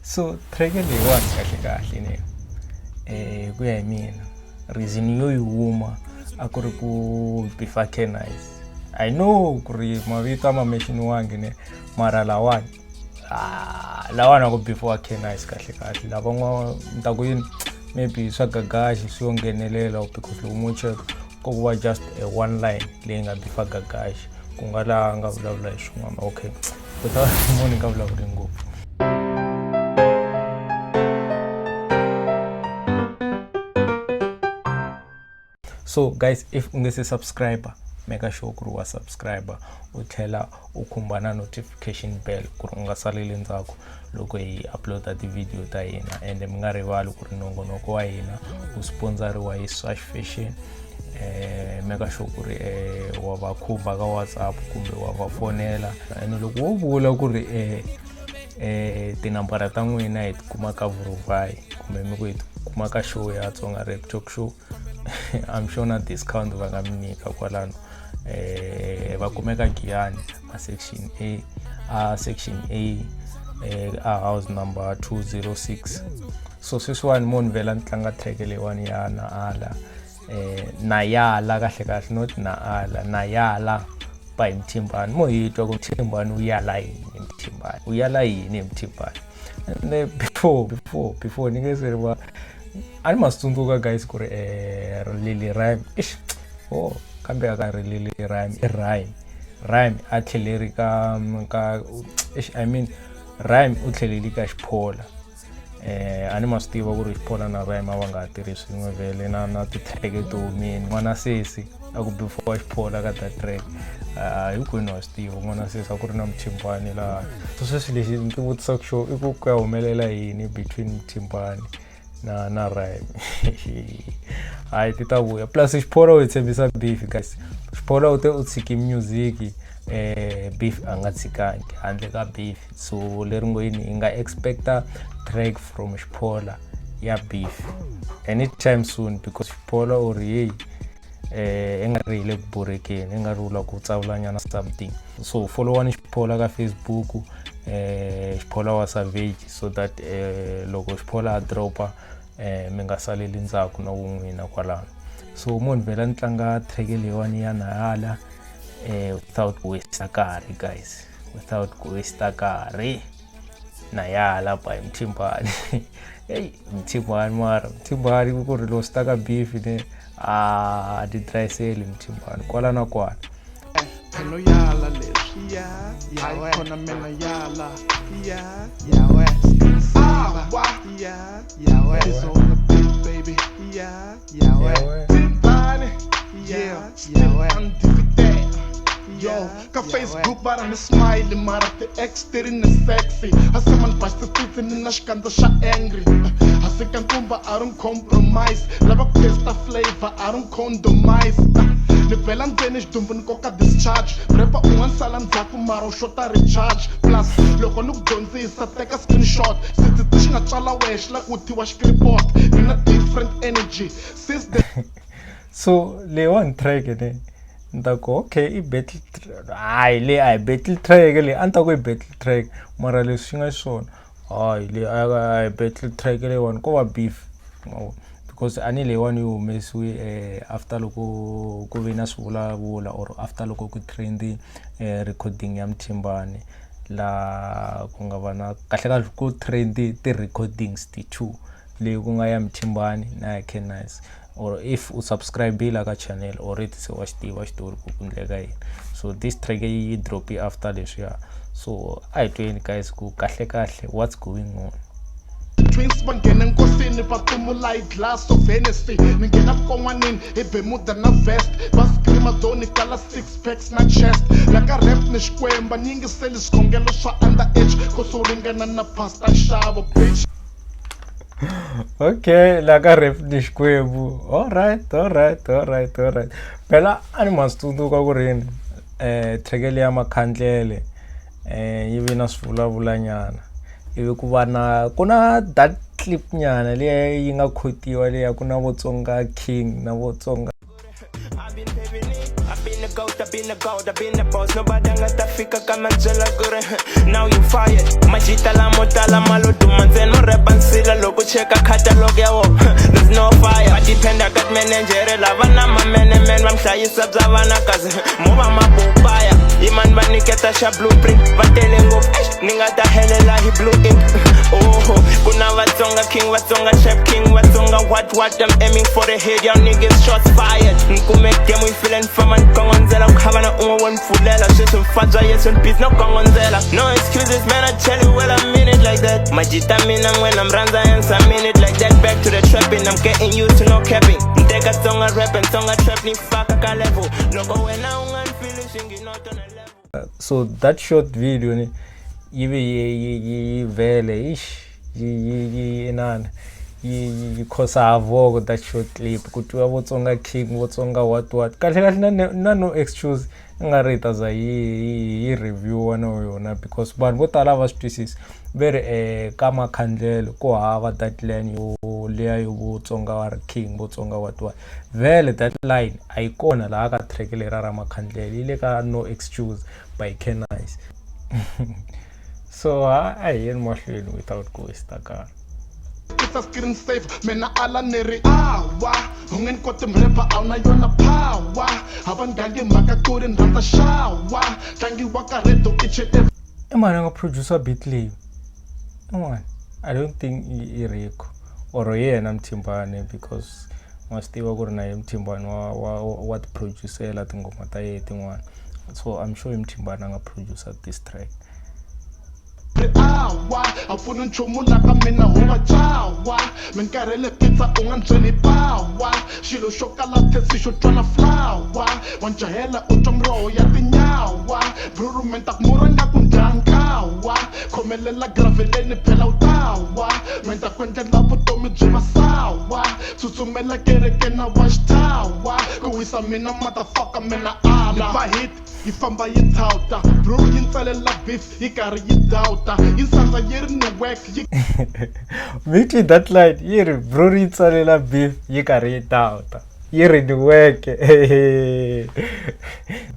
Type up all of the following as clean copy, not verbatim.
So track leyiwani kahle ne ku ya hi mina reason yo yi huma a ku ri ku before K-Nice. I know ku ri mavito ma mention ne mara lawani ku before K-Nice kahle lava nta ku yini maybe swa Gagashi swi yo nghenelela because loko mo check ko va just one line leyi nga before Gagashi ku nga laha nga vulavula hi swin'wana okay kutani munhu nga vulavuli ngopfu. So guys, if unge se subscriber make sure ku ri wa subscriber u tlhela u khumba na notification bell ku ri u nga saleli ndzhaku loko hi uploada ti-video ta hina ende mi nga rivali ku ri nongonoko wa hina wu sponsoriwa hi Swash Fashion. Make sure ku ri wa va khumba ka WhatsApp kumbe wa va fonela ene loko wo vula ku ri tinambara ta n'wina hi tikuma ka Vurovai kumbe mi ku hi tikuma ka show ya Tsonga Rap Talk Show I'm sure na discount va nga mi nyika kwalano va kumeka Giyani section A house number 206. So sweswiwani munhu vela ni tlanga track leyiwani ya Naala Nayala kahle not Naala Nayala by Mtimbani mo hi twa ku Mtimbani uyala yini Mtimbani and before ni nge se va ani masitsundzuka guys ku ri Lily Rhyme kambe aka ri Lily Rhyme a tlheleri ka I mean Rhyme u tlheleli ka Xiphola ani ma swi tiva ku ri Xiphola na Rhyme va nga tirhi swin'we vele na ti-track to humeni n'wana sesi a ku before Xiphola ka ta track hinkwenu wa swi tiva n'wana sesi a ku ri na Mtimbani laha so sweswi lexi ni ti vutisaka xo i ku ya humelela yini between Mtimbani na Rhyme hayi ti ta vuya plus Xiphola u tshembisa beef guys Xiphola u te u tshiki music beef a nga tshikangi handle ka beef so leri ngoyini hi nga expecta track from Xiphola ya beef anytime soon because Xiphola u ri hey i nga ri le ku borekeni i nga ri vula ku tsavulanyana something so followani Xiphola ka Facebook Xiphola wa Savage so that loko Xiphola a dropa mi nga saleli ndzhaku na wun'wina kwalano so munhu vela ni tlanga track leyiwani ya Naala without waste nkarhi guys without waste nkarhi Nayala by Mtimbani hey Mtimbani mara Mtimbani ku ri lo staka beef ne di dry sale Mtimbani kwala na kwala no yala leswi ya khona mina yala ya we ya we is on the beat baby ya we Mtimbani ya we undefeated yo ka Facebook bara ni smile mara ti exterior ni sexy aseman basta titi ni na xikandza xa angry asika nkumba I don't compromise lava ku testa flavor I don't condomize ni vela ndzeni xidumbu ni koka discharge repa un'wana sala ndzhaku mara u xota recharge plus loko ni ku dyondzisa teka screenshot sititi xi nga tswala wehe xi la ku thiwa xikiripot ni na different energy since the so leyiwani track ne ndako okay i battle hayi le a battle track le anta ku i battle track mara leswi nga swona hayi le a battle track leyiwani ko va beef because ani leyiwani yi humesiwe after loko ku ve na swivulavula or after loko ku trendi recording ya Mtimbani la ku nga va na kahle ku trendi ti-recordings ti-2 leyi ku nga ya Mtimbani na ya K-Nice or if u subscribe la ka channel already se wa xitiva xitori ku endleka yini so this track yi drop after leswiya so a hi tweni guys ku kahle what's going on twins bangena nkosini va tumula hi glass of Hennessy ni nghena vukon'wanini hi bemuda na vest va screama doni kala six packs na chest laka rap ni xikwemba ni yingiseli swikhongelo swa underage koso ringana na pasta xavo bitch okay laka rap ni xikwembu alright phela ani masitsundzuka ku rini track ya Makhandlele yi vi na swivulavulanyana ivi ku va na ku na that clip nyana leyi yi nga khotiwa leya ku na Votsonga King na Votsonga I've been the gold, I've been the boss. Nobody ngata fika kama njela gure. Now you fired. Majita la motala maludu manzen no repansila loko cheka catalog yawo. There's no fire. I depend I got manager lavana ma men vamhlayi sabzavana kazi. Mova mabupaya. Iman baniketa sha blueprint. Vatele ngop. Ningata helela hi blue ink. Oh, kuna vatsonga king, vatsonga chef king, vatsonga what I'm aiming for the head. Y'all niggas shots fired. Nkume game we feeling from and kongonzela. Ukhavana one fulela. Shit some fudge, yes and peace, no kongonzela. No excuses, man, I tell you well, I mean it like that. Majita mina when I'm ranza and I mean it like that. Back to the trapping, I'm getting used to no capping. Ndeka songa rap and songa trap ni fuck ka level. Logo when I ungan feeling you not on a level. So that short video ni yive vele ish inana yikhosa avogo that short clip kuthiwa botsonga king botsonga what kahle kahle no excuse ngarita za yi review wana yona because vanhu vo tala va swi very kama khandlelo ko hava that line yo leya yo botsonga wa king botsonga what vele that line ayikona la ka track le ra makhandlelo ile ka no excuse by Kenice. So I ain't mahlweni without Koista car. It's a screen safe, mena ala neri awa. Hungen kote mrepa auna yona power. Havan gangi maka kurin rata shawa. Gangi waka redo iche ev. Man, I'm a producer Beatley. Man, I don't think Ireko or I'm Timbane because must still go na Timbane what producer la tingo mata one. So I'm sure Timbane a producer this track. Awa, afuna nchumu laka mina huwa chawa. Menkarele pizza unganjeni pawa. Shilo shokala tesi shotwana flower. Wanjahela utomro ya tinyawa. Bruru mentak muranga kundankawa. Komelela graveleni pela utawa. Menta kwende lapo tomi jima sawa. Susumela kereke na washtawa. Kuwisa mina motherfucker mina ala. Nipa hit, ifamba yitauta. Bruru yinsalela beef, yikari yidauta. Insanza yiri ni work. Mickey that line, yiri bruru yinsalela beef, yikari yidauta. Yiri ni work.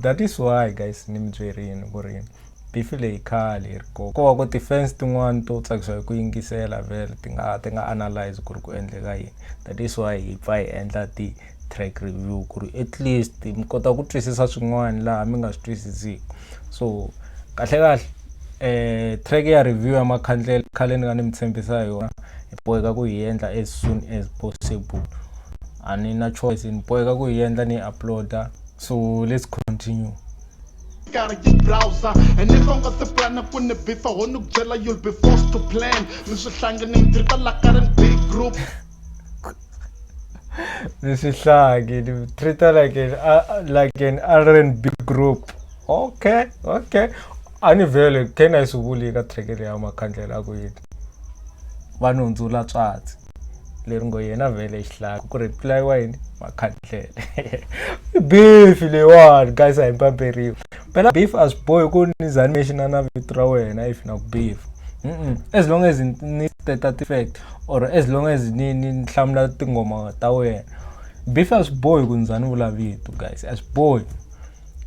That is why guys nimjwerini kurini. Beef le ikhali ko ko defense tin'wana to tsakisa ku yingisela vele tinga analyze ku ri ku endleka yini. That is why hi pfa hi endla ti track review ku ri at least mi kota ku twisisa swin'wana laha mi nga swi twisisiki. So kahle track ya review ya makhandlela khale ni nga ni mi tshembisa yona hi boheka ku yi endla as soon as possible. A ni na choice ni boheka ku yi endla ni uploada. So let's continue. Gotta get browser and if I'm gonna plan up on the beef I wanna jela you'll be forced to plan. Mr. Shanganing trita like a big group. This is treat her like an R&B group. Okay. Ani vele kena isubuli ka track ya makhandlela ku yini. Vanhu ndzula tswatsi. Leri ngo yena vele ihlaka ku reply wine makhandlela. Beef le one guys I impaperiwe. Phela beef as boy ku nizani mention na vitra wena if na beef. As long as ni state effect or as long as ni hlamula tingoma ta wena. Beef as boy kunzani vula vito guys as boy.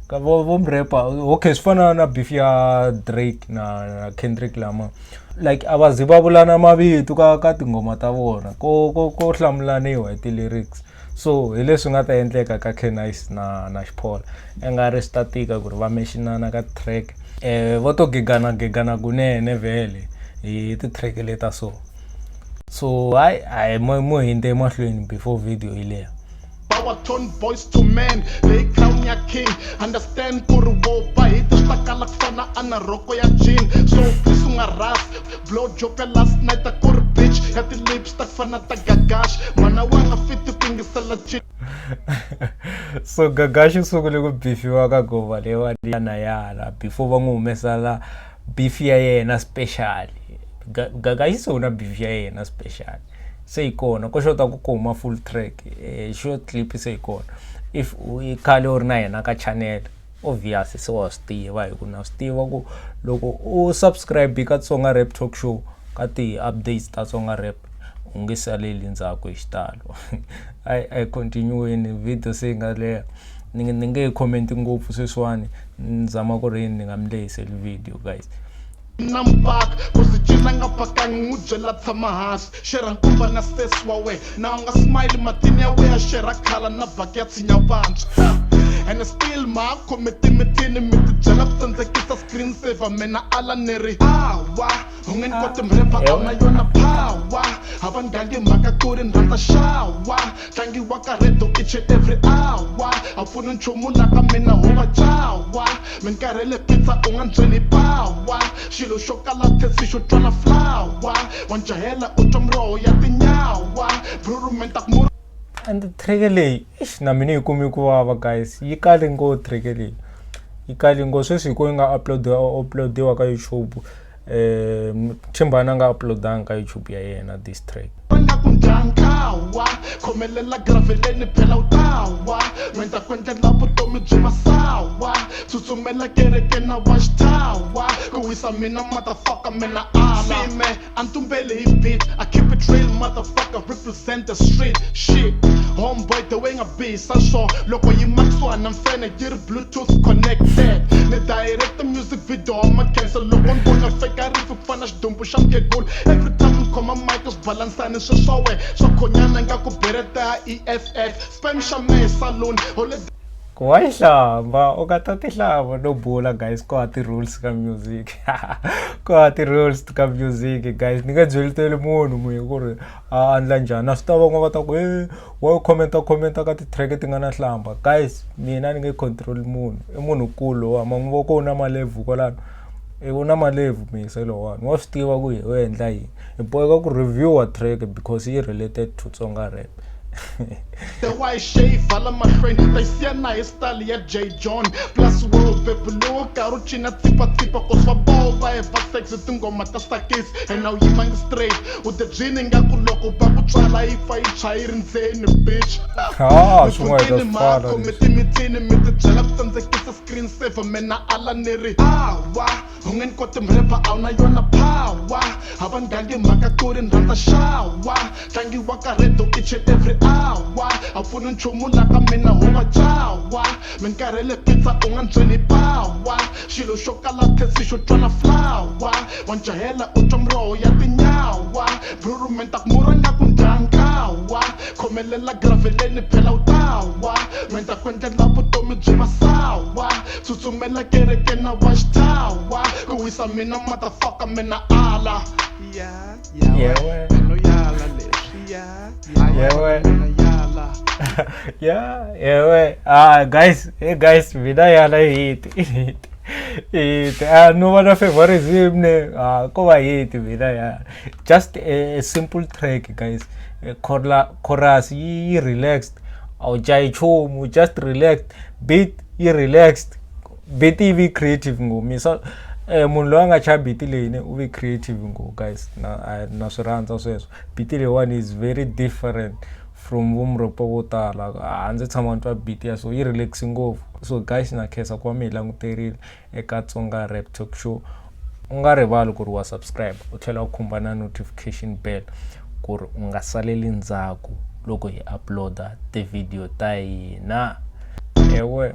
Ka vo mrepa okay sifana na beef ya Drake na Kendrick Lamar. Like abazibabulana mavito ka tingoma ta vona ko hlamulaniwa ti lyrics. So hileswi nga ta endleka ka Kenice na Xiphola engari statika ku ri va mentionana ka track vo to gigana kunene vele hi ti track leta so I mo hinde mahlweni before video ile Power tone boys to men, they crown ya king. Understand kuru wopa, hit the stakala kfana ana roko ya jean. So pisunga ras, blow joker last night a kur bitch. Got the lipstick fana ta gagash, mana wanga fit to king salad. So gagash usukule ku beef waka gova lewa na yala before vangumesala beef ya yena special. Gagash so na beef ya yena special. Say ikona ko shota ku kuma full track short clip say ikona if we khale or na yena ka channel obviously so was tiva hi ku na stiva ku loko u subscribe ka Tsonga Rap Talk Show ka ti updates ta Tsonga Rap ungisaleli ndzhaku hi xitalo I continue in video singa le ni nge comment ngopfu sweswiwani ni zama ku ri ni nga mi lehiseli video guys. Nampak kusicina nga pakangi ngujela tshama hansi shera nkumba na sesi wa we na nga smile matini ya we ya shera khala na baki ya tsinya vantshwa and still ma kometi mitini miti jela tsandzekisa screen saver mena ala neri awa ungeni kote mrepa awna yona power hava ngangi mhaka kuri nrhandza shawa tlangi waka redo each and every hour a pfuni nchumu laka mina hova jawa minkarhele pizza u nga nbyeli power xilo xo kala thesi xo twala flower wa njahela u twa miroho ya tinyawa brurumenta ku and track leyi na mina yi kumi ku vava guys yi kale ngo track leyi yi kale ngo sweswi ko yi nga uploadiwa ka YouTube Chimbana nga uploadanga ka YouTube ya yena this track nga ku ndyankawa khomelela graveleni phela utawa menta kwendlela vutomi byi masawa tsutsumela kereke na washtawa ku wisa mina motherfucker mina ala sime antumbele hi beat I keep it real motherfucker represent the street shit homeboy the way nga bisa so loko yi maxwa na mfene yi bluetooth connected ni direct the music video ma cancel loko ngona fake rifu fana xidumbu xa mkegulu every time khoma mic us balansani sweswowe swo khonyana nga ku bereta EFF spam xa me salon ku wa hlamba u nga ta tihlamba no bula guys ko ti rules ka music ko ti rules ka music guys ni nga byelitele munhu mu ku ri a andla njhani na swi ta van'wana va ta ku wa comment ka ti track ti nga na hlamba guys mina ni nge control munhu I munhu kulu wa mangu ko na malevu kwalano una malevu misa lo wani wa swi tiva ku u endla yini I boheka ku review a track because yi related to Tsonga rap. The white shave, all of my friends, they see a nice style, yeah, J. John. Plus, world, people, look, Karuchina, tipa, cause for ball, by a sex, it's go matastakis, and now you mind straight. With the gin and Gakuloko, Babu Chala, if I try and say, bitch. Ah, so why the father? The jalap and the kiss screen saver, mena ala neri. Awa, Hungen got them rapper, Auna Yona power. Haven't gangi Makakuri and Ranta shower. Tangi Waka Redo, each and every hour afuna nchumu laka mina hova jawa minkarhele pizza u nga nbyeli power xilo xo kala thesi xo twala flower wa njahela u twa miroho ya tinyawa brurumenta ku muranga ku ndyankawa khomelela graveleni phela utawa menta kwendlela vutomi byi masawa tsutsumela kereke na washtawa ku wisa mina motherfucker mina ala no yala leswi guys mina yala hit no one favoritism ne ko va hit mina ya just a simple track guys chorus yi relaxed au jai chomu just relaxed beat yi relaxed beat yi creative ngumi so munhu loyi a nga cha beat leyini u ve creative ngo guys na swi rhandza sweswo beat leyiwani is very different from vumropo vo tala a ndzi tshama ni twa beat ya so yi relaxi ngopfu so guys na khensa ku va mi hi languterile eka Tsonga Rap Talk Show u nga rivali ku ri wa subscribe u tlhela u khumba na notification bell ku ri u nga saleli ndzhaku loko hi uploada ti-video ta hina ewe